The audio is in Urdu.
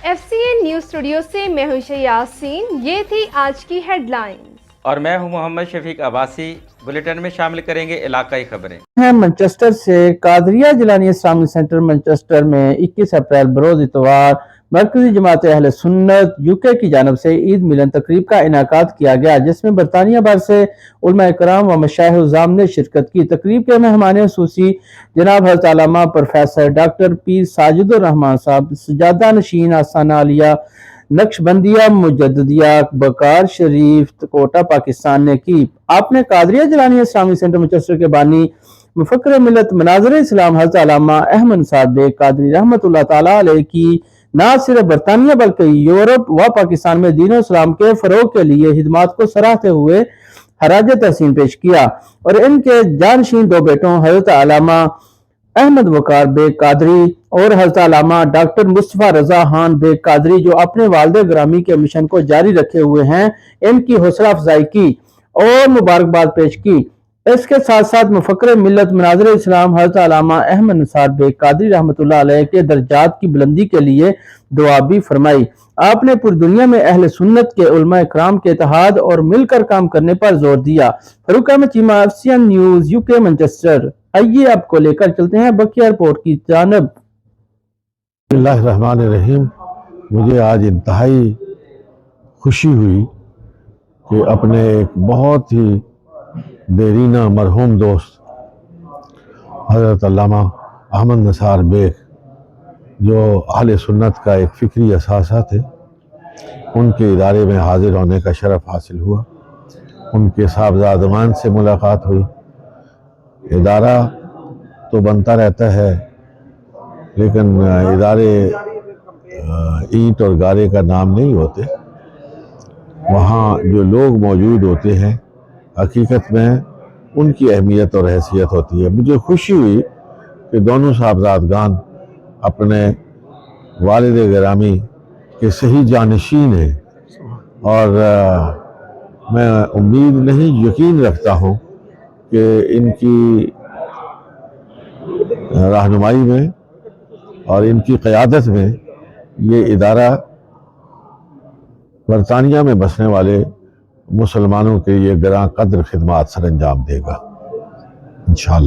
FCN نیوز اسٹوڈیو سے میں ہوں یاسین. یہ تھی آج کی ہیڈ لائنز. اور میں ہوں محمد شفیق عباسی. بلیٹن میں شامل کریں گے علاقائی خبریں. منچسٹر سے قادریہ جیلانی اسلامی سینٹر منچسٹر میں 21 اپریل بروز اتوار مرکزی جماعت اہل سنت UK کی جانب سے عید ملن تقریب کا انعقاد کیا گیا، جس میں برطانیہ بھر سے علماء کرام و مشائخ عظام نے شرکت کی. تقریب کے مہمان خصوصی جناب حضرت علامہ پروفیسر ڈاکٹر پیر ساجد الرحمان صاحب، سجادہ نشین آستانہ عالیہ نقشبندیہ مجددیہ بکار شریف کوٹا پاکستان نے کی. آپ نے قادریہ جیلانی اسلامی سینٹر منچسٹر کے بانی مفکر ملت مناظر اسلام حضرت علامہ احمد نثار بیگ قادری رحمۃ اللہ تعالیٰ علیہ کی نہ صرف برطانیہ بلکہ یورپ و پاکستان میں دین و اسلام کے فروغ کے لیے خدمات کو سراہتے ہوئے خراج تحسین پیش کیا، اور ان کے جانشین دو بیٹوں حضرت علامہ احمد وقار بیگ قادری اور حضرت علامہ ڈاکٹر مصطفیٰ رضا خان بیگ قادری، جو اپنے والد گرامی کے مشن کو جاری رکھے ہوئے ہیں، ان کی حوصلہ افزائی کی اور مبارکباد پیش کی. اس کے ساتھ ساتھ مفکر ملت مناظر اسلام حضرت علامہ احمد نثار بیگ قادری رحمۃ اللہ علیہ کے درجات کی بلندی کے لیے دعا بھی فرمائی. آپ نے پوری دنیا میں اہل سنت کے علماء کرام کے اتحاد اور مل کر کام کرنے پر زور دیا. Farooq Ahmed Cheema, FCN news UK Manchester. آئیے آپ کو لے کر چلتے ہیں بقیہ رپورٹ کی جانب. بسم اللہ الرحمن الرحیم. مجھے آج انتہائی خوشی ہوئی کہ اپنے ایک بہت ہی دیرینہ مرحوم دوست حضرت علامہ احمد نثار بیگ، جو اہل سنت کا ایک فکری اثاثہ تھے، ان کے ادارے میں حاضر ہونے کا شرف حاصل ہوا. ان کے صاحبزادگان سے ملاقات ہوئی. ادارہ تو بنتا رہتا ہے، لیکن ادارے اینٹ اور گارے کا نام نہیں ہوتے. وہاں جو لوگ موجود ہوتے ہیں حقیقت میں ان کی اہمیت اور حیثیت ہوتی ہے. مجھے خوشی ہوئی کہ دونوں صاحبزادگان اپنے والد گرامی کے صحیح جانشین ہیں، اور میں امید نہیں یقین رکھتا ہوں کہ ان کی رہنمائی میں اور ان کی قیادت میں یہ ادارہ برطانیہ میں بسنے والے مسلمانوں کے یہ گراں قدر خدمات سر انجام دے گا انشاءاللہ.